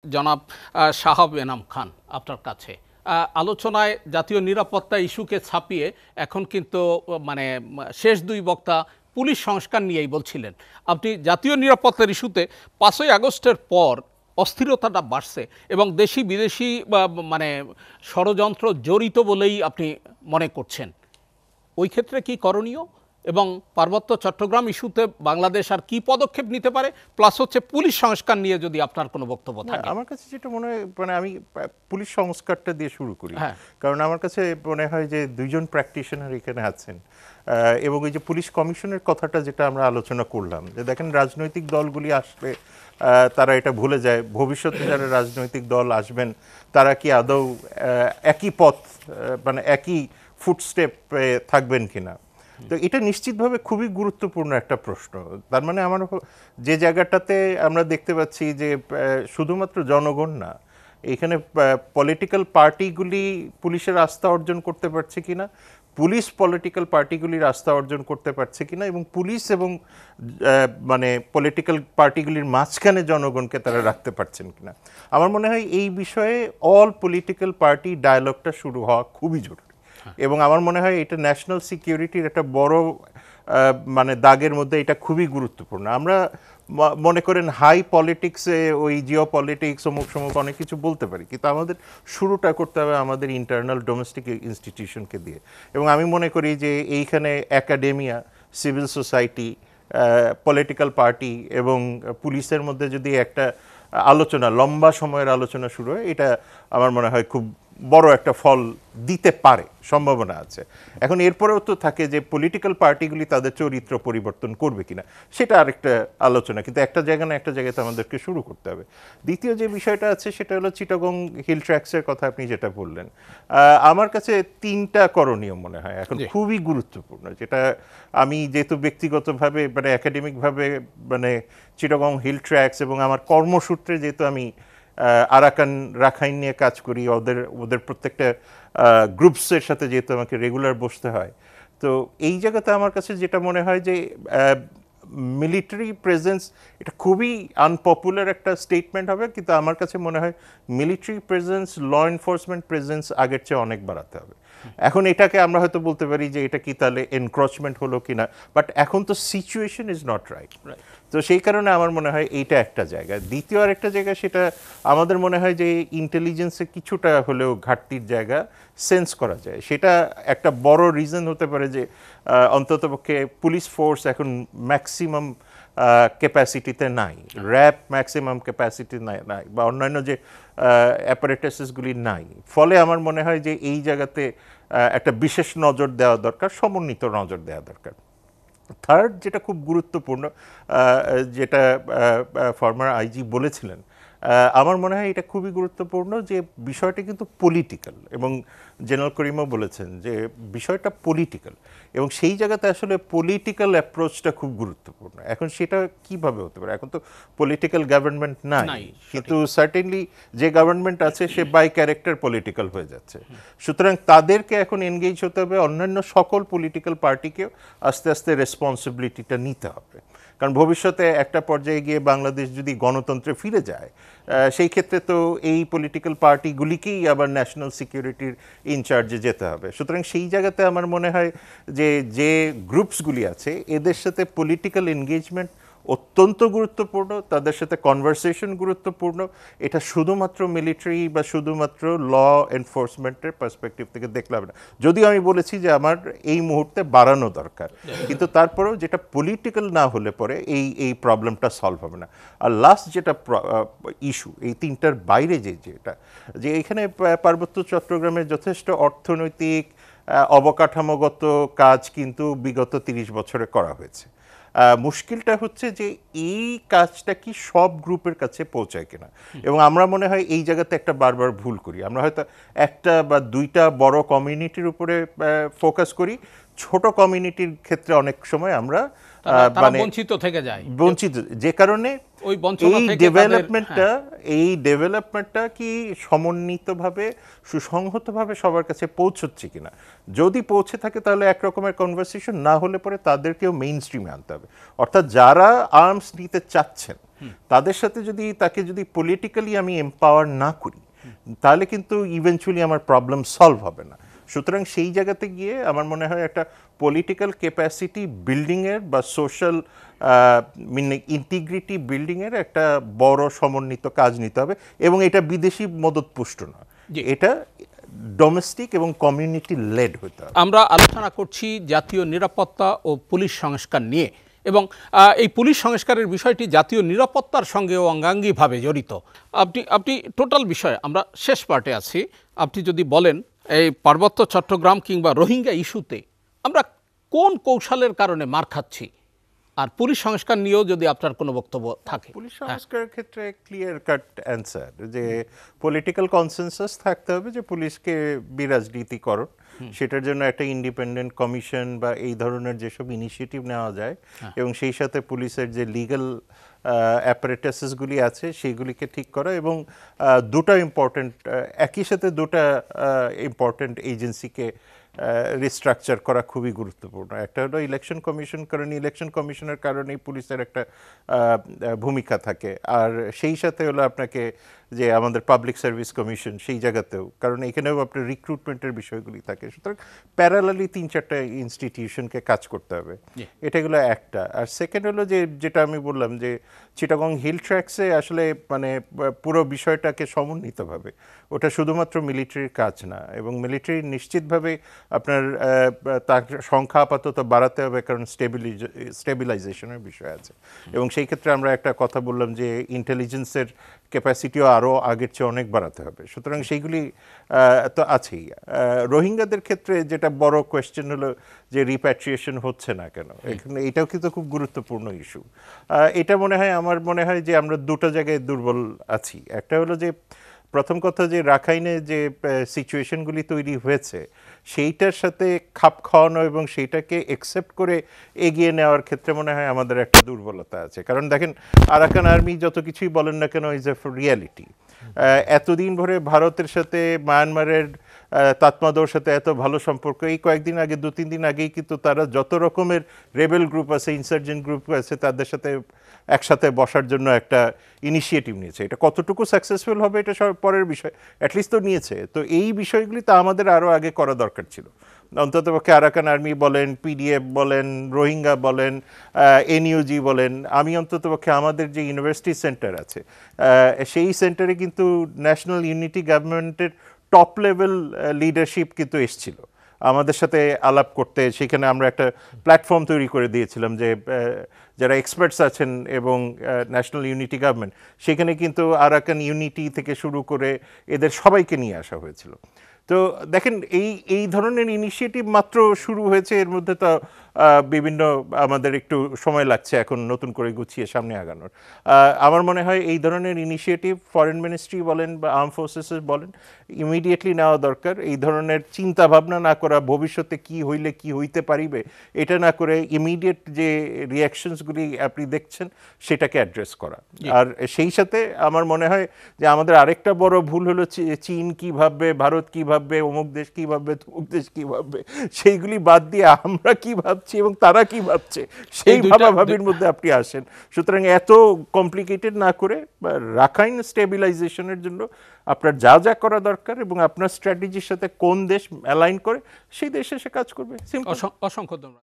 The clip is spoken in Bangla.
জনাব শাহাব এনাম খান আপনার কাছে আলোচনায় জাতীয় নিরাপত্তা ইস্যুকে ছাপিয়ে এখন কিন্তু মানে শেষ দুই বক্তা পুলিশ সংস্কার নিয়েই বলছিলেন। আপনি জাতীয় নিরাপত্তার ইস্যুতে 5ই আগস্টের পর অস্থিরতাটা বাড়ছে এবং দেশি বিদেশি মানে ষড়যন্ত্র জড়িত বলেই আপনি মনে করছেন। ওই ক্ষেত্রে কি করণীয় এবং পার্বত্য চট্টগ্রাম ইস্যুতে বাংলাদেশ আর কি পদক্ষেপ নিতে পারে, প্লাস হচ্ছে পুলিশ সংস্কার নিয়ে যদি আপনার কোনো বক্তব্য থাকে। আমার কাছে যেটা মনে হয়, মানে আমি পুলিশ সংস্কারটা দিয়ে শুরু করি, হ্যাঁ। কারণ আমার কাছে মনে হয় যে দুইজন প্র্যাকটিশনার এখানে আছেন এবং এই যে পুলিশ কমিশনের কথাটা যেটা আমরা আলোচনা করলাম, যে দেখেন রাজনৈতিক দলগুলি আসলে তারা এটা ভুলে যায় ভবিষ্যতে যারা রাজনৈতিক দল আসবেন তারা কি আদৌ একই পথ মানে একই ফুটস্টেপে থাকবেন কিনা। তো এটা নিশ্চিতভাবে খুবই গুরুত্বপূর্ণ একটা প্রশ্ন। তার মানে আমার যে জায়গাটাতে আমরা দেখতে পাচ্ছি যে শুধুমাত্র জনগণ না, এখানে পলিটিক্যাল পার্টিগুলি পুলিশের আস্থা অর্জন করতে পারছে কিনা, পুলিশ পলিটিক্যাল পার্টিগুলির আস্থা অর্জন করতে পারছে কিনা, এবং পুলিশ এবং মানে পলিটিক্যাল পার্টিগুলির মাঝখানে জনগণকে তারা রাখতে পারছেন কিনা। আমার মনে হয় এই বিষয়ে অল পলিটিক্যাল পার্টি ডায়ালগটা শুরু হওয়া খুবই জরুরি এবং আমার মনে হয় এটা ন্যাশনাল সিকিউরিটির একটা বড় মানে দাগের মধ্যে এটা খুবই গুরুত্বপূর্ণ। আমরা মনে করেন হাই পলিটিক্সে ওই জিও পলিটিক্স অমুক সমুক অনেক কিছু বলতে পারি, কিন্তু আমাদের শুরুটা করতে হবে আমাদের ইন্টারনাল ডোমেস্টিক ইনস্টিটিউশনকে দিয়ে। এবং আমি মনে করি যে এইখানে academia, civil society, political party এবং পুলিশের মধ্যে যদি একটা আলোচনা, লম্বা সময়ের আলোচনা শুরু হয়, এটা আমার মনে হয় খুব বড় একটা ফল দিতে পারে, সম্ভাবনা আছে। এখন এরপরেও তো থাকে যে পলিটিক্যাল পার্টিগুলি তাদের চরিত্র পরিবর্তন করবে কিনা, সেটা আরেকটা আলোচনা, কিন্তু একটা জায়গা না একটা জায়গাতে আমাদেরকে শুরু করতে হবে। দ্বিতীয় যে বিষয়টা আছে সেটা হলো চিটাগং হিল ট্র্যাক্সের কথা আপনি যেটা বললেন, আমার কাছে 3টা করণীয় মনে হয় এখন খুবই গুরুত্বপূর্ণ, যেটা আমি যেহেতু ব্যক্তিগতভাবে মানে একাডেমিকভাবে মানে চিটাগং হিল ট্র্যাক্স এবং আমার কর্মসূত্রে যেহেতু আমি আরাকান রাখাইন নিয়ে কাজ করি, ওদের প্রত্যেকটা গ্রুপসের সাথে যেহেতু আমাকে রেগুলার বসতে হয়, তো এই জায়গাতে আমার কাছে যেটা মনে হয় যে মিলিটারি প্রেজেন্স, এটা খুবই আনপপুলার একটা স্টেটমেন্ট হবে, কিন্তু আমার কাছে মনে হয় military presence, law enforcement presence আগের চেয়ে অনেক বাড়াতে হবে। এখন এটাকে আমরা হয়তো বলতে পারি যে এটা কি তাহলে এনক্রোচমেন্ট হলো কিনা, বাট এখন তো সিচুয়েশন ইজ নট রাইট। তো সেই কারণে আমার মনে হয় এইটা একটা জায়গা। দ্বিতীয় আর একটা জায়গা, সেটা আমাদের মনে হয় যে ইন্টেলিজেন্সে কিছুটা হলেও ঘাটতির জায়গা সেন্স করা যায়। সেটা একটা বড় রিজন হতে পারে যে অন্ততপক্ষে পুলিশ ফোর্স এখন ম্যাক্সিমাম ক্যাপাসিটিতে নাই, র্যাব ম্যাক্সিমাম ক্যাপাসিটি নাই, বা অন্যান্য যে অ্যাপারেটাসেসগুলি নাই। ফলে আমার মনে হয় যে এই জায়গাতে একটা বিশেষ নজর দেওয়া দরকার, সমন্বিত নজর দেওয়া দরকার। থার্ড যেটা খুব গুরুত্বপূর্ণ, যেটা ফর্মার আইজি বলেছিলেন, আমার মনে হয় এটা খুবই গুরুত্বপূর্ণ যে বিষয়টা কিন্তু পলিটিক্যাল, এবং জেনারেল করিমও বলেছেন যে বিষয়টা পলিটিক্যাল, এবং সেই জায়গাতে আসলে পলিটিক্যাল অ্যাপ্রোচটা খুব গুরুত্বপূর্ণ। এখন সেটা কিভাবে হতে পারে, এখন তো পলিটিক্যাল গভর্নমেন্ট নাই, কিন্তু সার্টেনলি যে গভর্নমেন্ট আছে সে বাই ক্যারেক্টার পলিটিক্যাল হয়ে যাচ্ছে। সুতরাং তাদেরকে এখন এনগেজ হতে হবে, অন্যান্য সকল পলিটিক্যাল পার্টিকেও আস্তে আস্তে রেসপন্সিবিলিটিটা নিতে হবে, কারণ ভবিষ্যতে একটা পর্যায়ে গিয়ে বাংলাদেশ যদি গণতন্ত্রে ফিরে যায়, সেই ক্ষেত্রে তো এই পলিটিক্যাল পার্টিগুলিকেই আবার ন্যাশনাল সিকিউরিটির ইনচার্জে যেতে হবে। সুতরাং সেই জায়গাতে আমার মনে হয় যে যে গ্রুপসগুলি আছে এদের সাথে পলিটিক্যাল এনগেজমেন্ট অত্যন্ত গুরুত্বপূর্ণ, তাদের সাথে কনভারসেশন গুরুত্বপূর্ণ। এটা শুধুমাত্র মিলিটারি বা শুধুমাত্র ল এনফোর্সমেন্টের পার্সপেক্টিভ থেকে দেখলে হবে না, যদিও আমি বলেছি যে আমার এই মুহূর্তে বাড়ানো দরকার, কিন্তু তারপরেও যেটা পলিটিক্যাল না হলে পরে এই প্রবলেমটা সলভ হবে না। আর লাস্ট যেটা ইস্যু, এই 3টার বাইরে যেটা যে এখানে পার্বত্য চট্টগ্রামের যথেষ্ট অর্থনৈতিক অবকাঠামোগত কাজ কিন্তু বিগত 30 বছরে করা হয়েছে। মুশকিলটা হচ্ছে যে এই কাজটা কি সব গ্রুপের কাছে পৌঁছায় কিনা, এবং আমরা মনে হয় এই জায়গাতে একটা বারবার ভুল করি। আমরা হয়তো একটা বা দুইটা বড় কমিউনিটির উপরে ফোকাস করি, ছোট কমিউনিটির ক্ষেত্রে অনেক সময় আমরা মানে বঞ্চিত থেকে যাই, বঞ্চিত, যে কারণে এই ডেভেলপমেন্টটা কি সমন্বিতভাবে সুসংহতভাবে সবার কাছে পৌঁছচ্ছে কিনা। যদি পৌঁছে থাকে তাহলে একরকমের কনভারসেশন, না হলে পরে তাদেরকেও মেইন স্ট্রিমে আনতে হবে। অর্থাৎ যারা আর্মস নিতে চাচ্ছেন তাদের সাথে যদি তাকে যদি পলিটিক্যালি আমি এম্পাওয়ার না করি, তাহলে কিন্তু ইভেনচুয়ালি আমার প্রবলেম সলভ হবে না। সুতরাং সেই জায়গাতে গিয়ে আমার মনে হয় একটা পলিটিক্যাল ক্যাপাসিটি বিল্ডিংয়ের বা সোশ্যাল ইন্টিগ্রিটি বিল্ডিংয়ের একটা বড় সমন্বিত কাজ নিতে হবে, এবং এটা বিদেশি মদতপুষ্ট না, এটা ডোমেস্টিক এবং কমিউনিটি লেড হতে হবে। আমরা আলোচনা করছি জাতীয় নিরাপত্তা ও পুলিশ সংস্কার নিয়ে, এবং এই পুলিশ সংস্কারের বিষয়টি জাতীয় নিরাপত্তার সঙ্গেও অঙ্গাঙ্গিভাবে জড়িত। আপনি টোটাল বিষয়, আমরা শেষ পার্টে আছি, আপনি যদি বলেন এই পার্বত্য চট্টগ্রাম কিংবা রোহিঙ্গা ইস্যুতে আমরা কোন কৌশলের কারণে মার খাচ্ছি, আর পুলিশ সংস্কার নিয়েও যদি আপনার কোনো বক্তব্য থাকে। পুলিশ সংস্কারের ক্ষেত্রে ক্লিয়ার কাট অ্যান্সার যে পলিটিক্যাল কনসেনসাস থাকতে হবে যে পুলিশকে বিরাজনীতিকরণ, সেটার জন্য একটা ইন্ডিপেন্ডেন্ট কমিশন বা এই ধরনের যেসব ইনিশিয়েটিভ নেওয়া যায়, এবং সেই সাথে পুলিশের যে লিগ্যাল অ্যাপারেটাসেসগুলি আছে সেইগুলিকে ঠিক করা, এবং দুটো ইম্পর্টেন্ট একই সাথে দুটো ইম্পর্টেন্ট এজেন্সিকে রিস্ট্রাকচার করা খুবই গুরুত্বপূর্ণ। একটা হলো ইলেকশন কমিশন, কারণ ইলেকশন কমিশনের কারণেই পুলিশের একটা ভূমিকা থাকে, আর সেই সাথে হলো আপনাকে যে আমাদের পাবলিক সার্ভিস কমিশন, সেই জায়গাতেও, কারণ এখানেও আপনার রিক্রুটমেন্টের বিষয়গুলি থাকে। সুতরাং প্যারালালি 3-4টা ইনস্টিটিউশনকে কাজ করতে হবে, এটা হলো একটা। আর সেকেন্ড হলো যে যেটা আমি বললাম যে চিটাগং হিল ট্র্যাক্সে আসলে মানে পুরো বিষয়টাকে সমন্বিতভাবে, ওটা শুধুমাত্র মিলিটারির কাজ না, এবং মিলিটারি নিশ্চিতভাবে আপনার তার সংখ্যা আপাতত বাড়াতে হবে, কারণ স্টেবিলাইজেশনের বিষয় আছে, এবং সেই ক্ষেত্রে আমরা একটা কথা বললাম যে ইন্টেলিজেন্সের ক্যাপাসিটিও আরও আগের চেয়ে অনেক বাড়াতে হবে। সুতরাং সেইগুলি তো আছেই। রোহিঙ্গাদের ক্ষেত্রে যেটা বড় কোয়েশ্চেন হলো যে রিপ্যাট্রিয়েশন হচ্ছে না কেন, এখানে এটাও কিন্তু খুব গুরুত্বপূর্ণ ইস্যু। এটা মনে হয়, আমার মনে হয় যে আমরা দুটো জায়গায় দুর্বল আছি। একটা হলো যে প্রথম কথা যে রাখাইনে যে সিচুয়েশনগুলি তৈরি হয়েছে সেইটার সাথে খাপ খাওয়ানো এবং সেইটাকে একসেপ্ট করে এগিয়ে নেওয়ার ক্ষেত্রে মনে হয় আমাদের একটা দুর্বলতা আছে। কারণ দেখেন, আরাকান আর্মি যত কিছুই বলেন না কেন, ইজ এ রিয়ালিটি। এতদিন ধরে ভারতের সাথে মায়ানমারের তাতমাদোর সাথে এত ভালো সম্পর্ক, এই কয়েকদিন আগে 2-3 দিন আগেই কিন্তু তারা যত রকমের রেবেল গ্রুপ আছে, ইনসার্জেন্ট গ্রুপ আছে, তাদের সাথে একসাথে বসার জন্য একটা ইনিশিয়েটিভ নিয়েছে। এটা কতটুকু সাকসেসফুল হবে এটা সব পরের বিষয়, অ্যাটলিস্ট তো নিয়েছে। তো এই বিষয়গুলি তো আমাদের আরও আগে করা দরকার ছিল। অন্ততপক্ষে আরাকান আর্মি বলেন, পিডিএফ বলেন, রোহিঙ্গা বলেন, এনইউজি বলেন, আমি অন্ততপক্ষে আমাদের যে ইউনিভার্সিটি সেন্টার আছে সেই সেন্টারে কিন্তু ন্যাশনাল ইউনিটি গভর্নমেন্টের টপ লেভেল লিডারশিপ কিন্তু এসছিল আমাদের সাথে আলাপ করতে। সেখানে আমরা একটা প্ল্যাটফর্ম তৈরি করে দিয়েছিলাম যে যারা এক্সপার্টস আছেন এবং ন্যাশনাল ইউনিটি গভর্নমেন্ট, সেখানে কিন্তু আরাকান ইউনিটি থেকে শুরু করে এদের সবাইকে নিয়ে আসা হয়েছিল। তো দেখেন, এই ধরনের ইনিশিয়েটিভ মাত্র শুরু হয়েছে, এর মধ্যে তো বিভিন্ন আমাদের একটু সময় লাগছে এখন নতুন করে গুছিয়ে সামনে আগানোর। আমার মনে হয় এই ধরনের ইনিশিয়েটিভ ফরেন মিনিস্ট্রি বলেন বা আর্ম ফোর্সেস বলেন, ইমিডিয়েটলি নেওয়া দরকার। এই ধরনের চিন্তা ভাবনা না করা, ভবিষ্যতে কি হইলে কি হইতে পারিবে এটা না করে ইমিডিয়েট যে রিয়াকশনসগুলি আপনি দেখছেন সেটাকে অ্যাড্রেস করা। আর সেই সাথে আমার মনে হয় যে আমাদের আরেকটা বড় ভুল হলো চীন কি ভাববে, ভারত কি ভাববে, অমুক দেশ কি ভাববে, তমুক দেশ কি ভাববে, সেইগুলি বাদ দিয়ে আমরা কি ভাবছি এবং তারা কি ভাবছে সেই ভাবাভাবির মধ্যে আপনি আসেন। সুতরাং এত কমপ্লিকেটেড না করে রাখাইন স্টেবিলাইজেশনের জন্য আপনার যা যা করা দরকার এবং আপনার স্ট্র্যাটেজির সাথে কোন দেশ অ্যালাইন করে সেই দেশে সে কাজ করবে। অসংখ্য ধন্যবাদ।